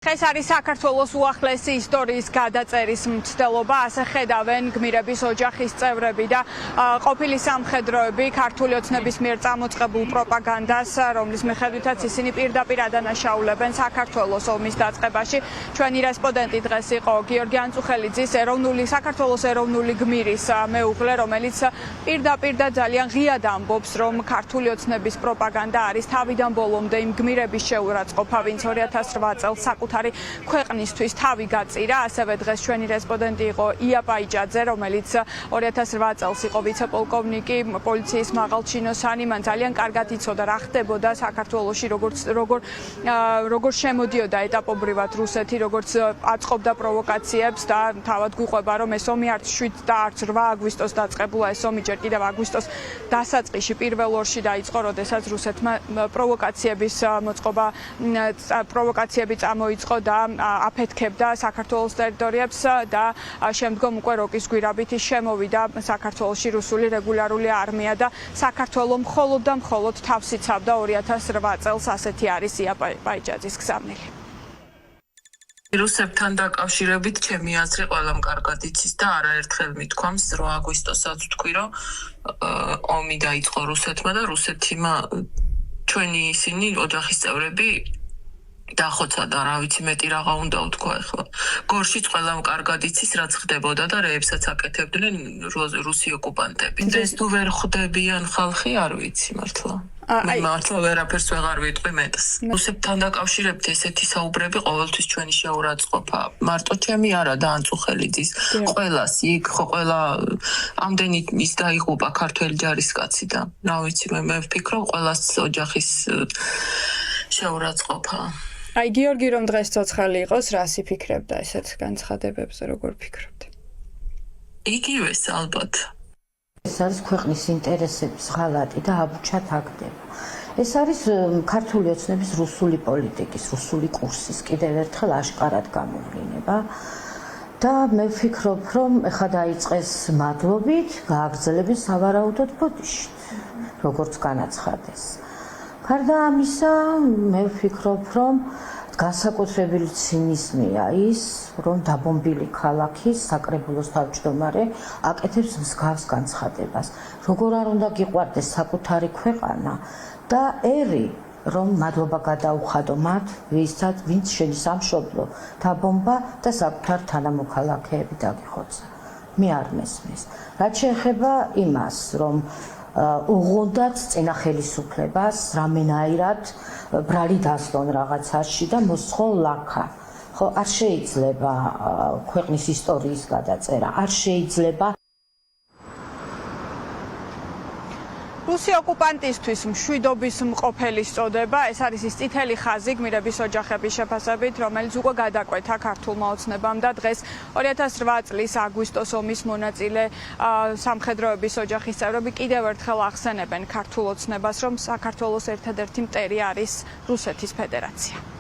ეს არის საქართველოს უახლესი ისტორიის გადაწერის მცდელობა, ასე ხედავენ გმირების ოჯახის წევრები და ყოფილი სამხედროები ქართული ოცნების მიერ წამოწყებულ პროპაგანდას, რომლის მიხედვითაც ისინი პირდაპირ ადანაშაულებენ საქართველოს ომის დაწყებაში. ჩვენი რესპონდენტი დღეს იყო გიორგი ანწუხელიძის საქართველოს ეროვნული გმირის მეუღლე, რომელიც პირდაპირ და ძალიან ღიად ამბობს, რომ ქართული ოცნების პროპაგანდა არის თავიდან ბოლომდე იმ გმირების შეურაცხყოფა, ვინც 2008 წელს ქვეყნისთვის თავი გაწირა. ასევე დღეს ჩვენი რესპონდენტი იყო ია პაიჭაძე, რომელიც 2008 წელს იყო ვიცე-პოლკოვნიკი, პოლიციის მაღალჩინოსანი. მან ძალიან კარგად იცოდა რა ხდებოდა საქართველოში, როგორ შემოდიოდა ეტაპობრივად რუსეთი, როგორც აწყობდა პროვოკაციებს და თავად გვიყვება, რომ ეს ომი არც 7 და არც 8 აგვისტოს დაწყებულა, ეს ომი ჯერ კიდევ აგვისტოს დასაწყისში პირველ ორში დაიწყო, როდესაც რუსეთმა პროვოკაციები წამოიწყო და აფეთქებდა საქართველოს ტერიტორიებს და შემდგომ უკვე როკის გვირაბით შემოვიდა საქართველოში რუსული რეგულარული არმია და საქართველო მხოლოდ და მხოლოდ თავს იცავდა 2008 წელს. ასეთი არის ია პაიჭაძის გზავნილი. რუსებთან დაკავშირებით ჩემი აზრი ყველამ კარგად იცის და არაერთხელ მithქვამს 8 აგვისტოსაც ვთქვი, რომ ომი დაიწყო რუსეთმა და რუსეთმა ჩვენი ისინი ოჯახის წევრები დახოცა და რა ვიცი მეტი რაღა უნდა ვთქვა ახლა. გორშიც ყველამ კარგად იცის რაც ხდებოდა და რეებსაც აკეთებდნენ რუსი ოკუპანტები. ეს თუ ვერ ხვდებიან ხალხი, არ ვიცი მართლა. მე მართლა ვერაფერს ვეღარ ვიტყვი მეტს. რუსებთან დაკავშირებით ესეთი საუბრები ყოველთვის ჩვენი შეურაცხყოფა. მარტო ჩემი არა და ანწუხელიძის. ყველას იქ ხო ყველა ამდენი ის დაიღუპა ქართველი ჯარისკაცი და რა ვიცი მე ვფიქრობ ყველას ოჯახის შეურაცხყოფა. აი გიორგი რომ დღეს ცოცხალი იყოს, რას იფიქრებდა ესეთ განცხადებებზე, როგორ ფიქრობთ? იგივეს ალბათ. ეს არის ქვეყნის ინტერესების ღალატი და აბუჩა თაგდება. ეს არის ქართული ოცნების რუსული პოლიტიკის, რუსული კურსის კიდევ ერთხელ აშკარად გამოვლინება და მე ვფიქრობ, რომ ეხლა დაიწყეს მადლობით გააგრძელების სავარაუდოდ ბოდიშით, როგორც განაცხადეს. გარდა ამისა, მე ვფიქრობ, რომ განსაკუთრებული ცინიზმია ის, რომ დაბომბილი ქალაქის საკრებულოს თავმჯდომარე აკეთებს მსგავს განცხადებას. როგორ არ უნდა გიყვარდეს საკუთარი ქვეყანა და ერი, რომ მადლობა გადაუხადო მათ, ვინც შენის სამშობლო დაბომბა და საკუთარ თანამოქალაქეები დაგიხოცა. მე არ მესმის. რაც შეეხება იმას, რომ უღონდათ წინა ხელისუფლებას რამენაირად ბრალი დასდონ რაღაცაში და მოსხონ ლაქა. ხო, არ შეიძლება ქვეყნის ისტორიის გადაწერა, არ შეიძლება რუსი ოკუპანტისთვის მშვიდობის მყოფელის წოდება, ეს არის ის წითელი ხაზი გმირების ოჯახების შეფასებით, რომელიც უკვე გადაკვეთა ქართულმა ოცნებამ და დღეს 2008 წლის აგვისტოს ომის მონაწილე სამხედროების ოჯახის წევრები კიდევ ერთხელ ახსენებენ ქართულ ოცნებას, რომ საქართველოს ერთადერთი მტერი არის რუსეთის ფედერაცია.